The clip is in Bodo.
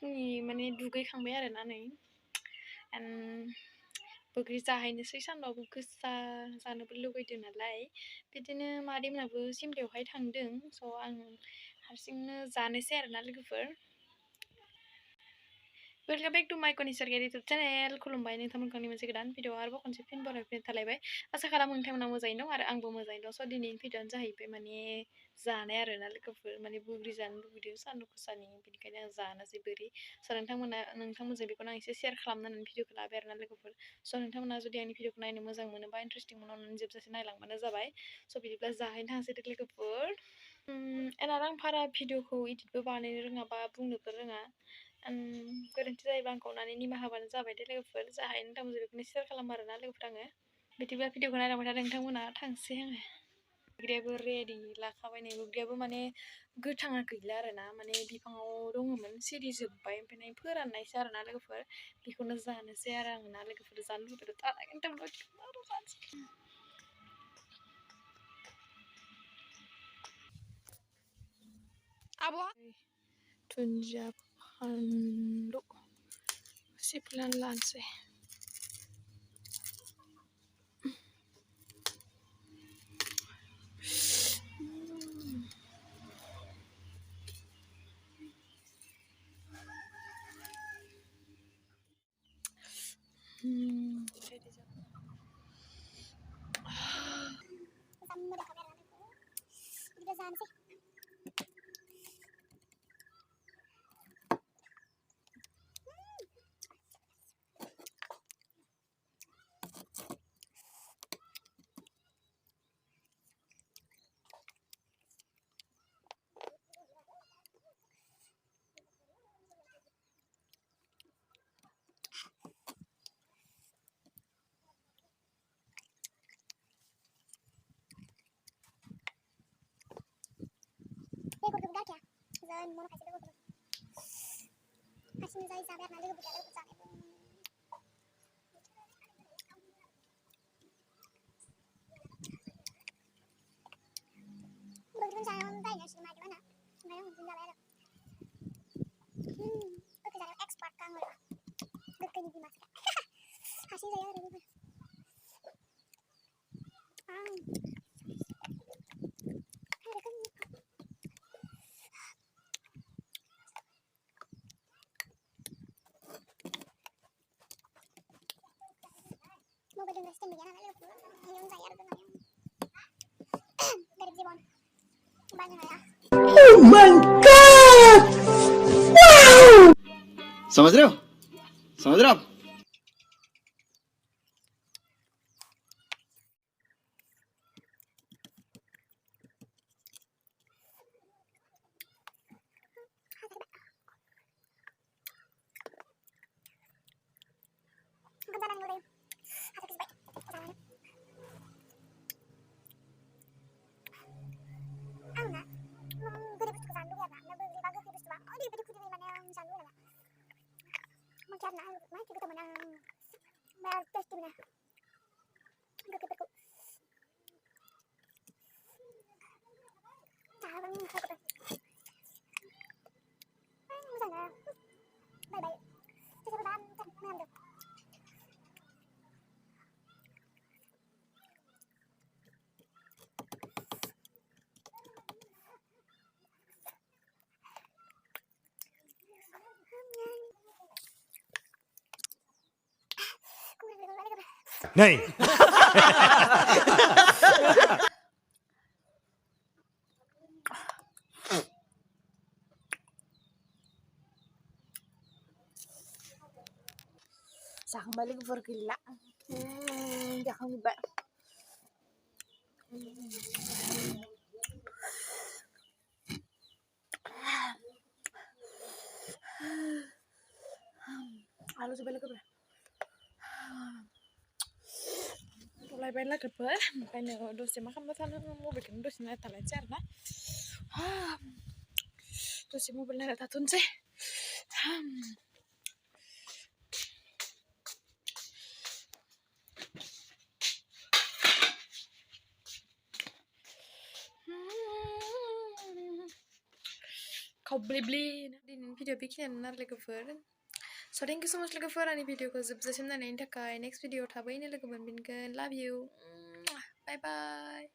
माने दुगैखांबाय आरोना नै बैग्रि जाहैनोसै सानबाबो गोसा जानोबो लुगैदों नालाय बिदिनो मादैमोनाबो सिमलायावहाय थांदों स' आं हारसिंनो जानोसै आरोना लोगोफोर वेलकाम बेक टू माय कनिसर्गियारि इउटुब चेनेल खुलुमबाय नोंथांमोनखौ आंनि मोनसे गोदान भिडिअ आरोबाव खनसे फिन बरायफिननाय थालायबाय आसा खालामो नोंथांमोना मोजाङैनो दं आरो आंबो मोजाङैनो दं स' दिनैनि भिडिअआनो जाहैबाय माने जानाय आरोना लोगोफोर माने बुग्रि जानो लुगैदों सान्दुं गोसानि बेनिखायनो आं जानोसै बोरै स' नोंथांमोनजों बेखौनो आं एसे शेयार खालामनानै भिडिअखौ लाबाय आरोना लोगोफोर स' नोंथांमोना जुदि आंनि भिडिअखौ नायनो मोजां मोनोबा इन्टारेस्टिं मोननानै जोबजासे नायलांबानो जाबाय स' बिदिब्ला जाहैनो थांसै लोगोफोर आरो आं बारा भिडिअखौ इडिटबो बानायनो रोङा बा बुंनोबो रोङा गोरोन्थि जायोबा आंखौ अननानै निमाहा होबानो जाबाय दे लोगोफोर जाहैनो नोंथांमोनजों बेखौनो शेयार खालामो आरोना लोगोफोर आङो बिदिब्ला भिडिअखौ नायलांबाय थादो नोंथांमोना थांसै आङो बैग्रियाबो रेडि लाखाबाय नै बैग्रियाबो माने गोथाङा गैला आरोना माने बिफाङाव दङमोन सिरिजोब्बाय ओमफ्राय फोराननायसो आरोना लोगोफोर बेखौनो जानोसै आरो आङो ना लोगोफोर जानो लुबैदों आब'आ दुन्दिया फानलु सिफ्लेनानै लानोसै Dân muốn phải sẽ được hasil saya sampai nanti kebicaraan kesannya begitu saya nonton ya sih macam mana sebenarnya mungkin nggak ada kebicaraan ekspor kan loh dekat di mas hasil saya ada di mau berdua stand begini lah yang saya ada dengan dari Jibon banyak ya oh my god wow समझ रहे हो नहीं Jangan balik bergila jangan balik Halo coba lagi ber mulai baik lagi ber makanya dosen makan makan mau bikin dosen ada lancar nah dosen mau beli ada tatun sih kau ब्लि ब्लि दिनैनि भिडिअ बेखिनियानो आरो लोगोफोर स' थेंक इउ स' माच लोगोफोर आंनि भिडिअखौ जोबजासिम नायनायनि थाखाय नेक्स्ट भिडिअ थाबैनो लोगो मोनफिनगोन लाभ इउ बाय बाय